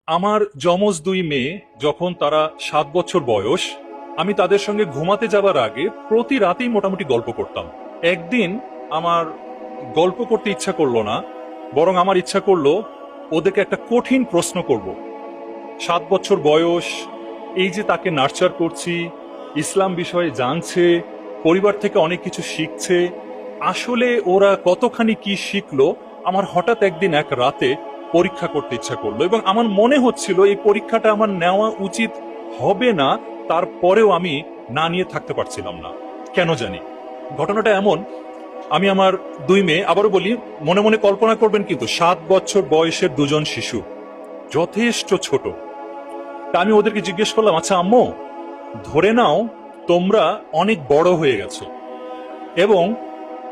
আমার যমজ দুই মেয়ে যখন তারা 7 বছর বয়স, আমি তাদের সঙ্গে ঘুমাতে যাবার আগে প্রতি রাতেই মোটামুটি গল্প করতাম। একদিন আমার গল্প করতে ইচ্ছা করলো না, বরং আমার ইচ্ছা করলো ওদেরকে একটা কঠিন প্রশ্ন করব। 7 বছর বয়স, এই যে তাকে নার্চার করছি, ইসলাম বিষয়ে জানছে, পরিবার থেকে অনেক কিছু শিখছে, আসলে ওরা কতখানি কি শিখলো আমার হঠাৎ একদিন এক রাতে পরীক্ষা করতে ইচ্ছা করলো। এবং আমার মনে হচ্ছিল এই পরীক্ষাটা আমার নেওয়া উচিত হবে না, তারপরেও আমি না নিয়ে থাকতে পারছিলাম না, কেন জানি। ঘটনাটা এমন, আমি আমার দুই মেয়ে, আবারও বলি, মনে মনে কল্পনা করবেন কিন্তু 7 বছর বয়সের দুজন শিশু, যথেষ্ট ছোট। তা আমি ওদেরকে জিজ্ঞেস করলাম, আচ্ছা আম্মু, ধরে নাও তোমরা অনেক বড় হয়ে গেছো এবং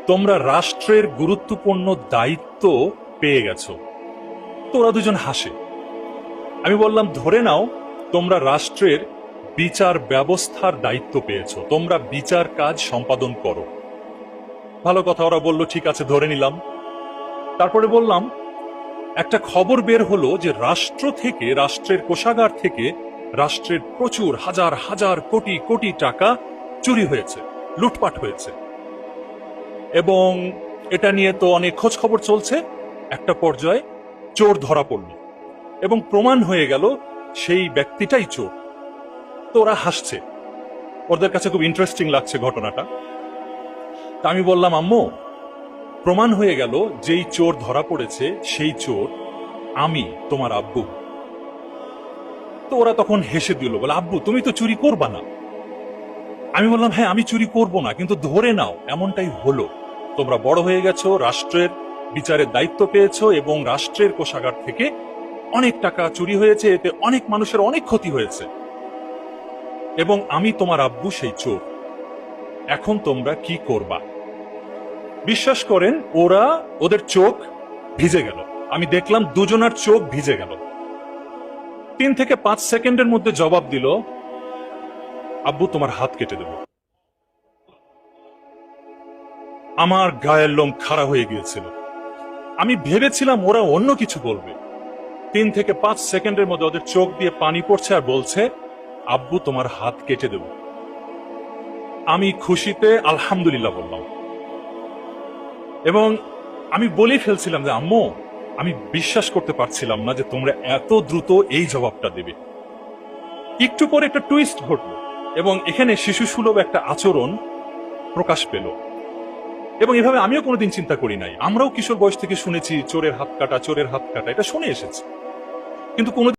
তোমরা রাষ্ট্রের গুরুত্বপূর্ণ দায়িত্ব পেয়ে গেছো। তো ওরা দুজন হাসে। আমি বললাম, ধরে নাও তোমরা রাষ্ট্রের বিচার ব্যবস্থার দায়িত্ব পেয়েছো, তোমরা বিচার কাজ সম্পাদন করো। ভালো কথা, ওরা বলল ঠিক আছে, ধরে নিলাম। তারপরে বললাম, একটা খবর বের হলো যে রাষ্ট্র থেকে, রাষ্ট্রের কোষাগার থেকে রাষ্ট্রের প্রচুর হাজার হাজার কোটি কোটি টাকা চুরি হয়েছে, লুটপাট হয়েছে, এবং এটা নিয়ে তো অনেক খোঁজ খবর চলছে। একটা পর্যায়ে চোর ধরা পড়ল এবং প্রমাণ হয়ে গেল সেই ব্যক্তিটাই চোর। তো ওরা হাসছে, ওদের কাছে খুব ইন্টারেস্টিং লাগছে ঘটনাটা। তা আমি বললাম, আম্মু, প্রমাণ হয়ে গেল যেই চোর ধরা পড়েছে সেই চোর আমি, তোমার আব্বু। তো ওরা তখন হেসে দিল, বলে, আব্বু তুমি তো চুরি করবা না। আমি বললাম, হ্যাঁ আমি চুরি করব না, কিন্তু ধরে নাও এমনটাই হলো, তোমরা বড় হয়ে গেছো, রাষ্ট্রের বিচারের দায়িত্ব পেয়েছো এবং রাষ্ট্রের কোষাগার থেকে অনেক টাকা চুরি হয়েছে, এতে অনেক মানুষের অনেক ক্ষতি হয়েছে, এবং আমি তোমার আব্বু সেই চোর। এখন তোমরা কি করবা? বিশ্বাস করেন, ওদের চোখ ভিজে গেল। আমি দেখলাম দুজনার চোখ ভিজে গেল। 3 থেকে 5 সেকেন্ডের মধ্যে জবাব দিল, আব্বু তোমার হাত কেটে দেব। আমার গায়ের লোম খাড়া হয়ে গিয়েছিল। আমি ভেবেছিলাম ওরা অন্য কিছু বলবে। 3 থেকে 5 সেকেন্ডের মধ্যে ওদের চোখ দিয়ে পানি পড়ছে আর বলছে, আব্বু তোমার হাত কেটে দেব। আমি খুশিতে আলহামদুলিল্লাহ বললাম, এবং আমি বলেই ফেলছিলাম যে, আম্মু, আমি বিশ্বাস করতে পারছিলাম না যে তোমরা এত দ্রুত এই জবাবটা দেবে। একটু পরে একটা টুইস্ট ঘটলো এবং এখানে শিশু সুলভ একটা আচরণ প্রকাশ পেল। এবং এভাবে আমিও কোনোদিন চিন্তা করি নাই। আমরাও কিশোর বয়স থেকে শুনেছি চোরের হাত কাটা, চোরের হাত কাটা, এটা শুনে এসেছি, কিন্তু কোনো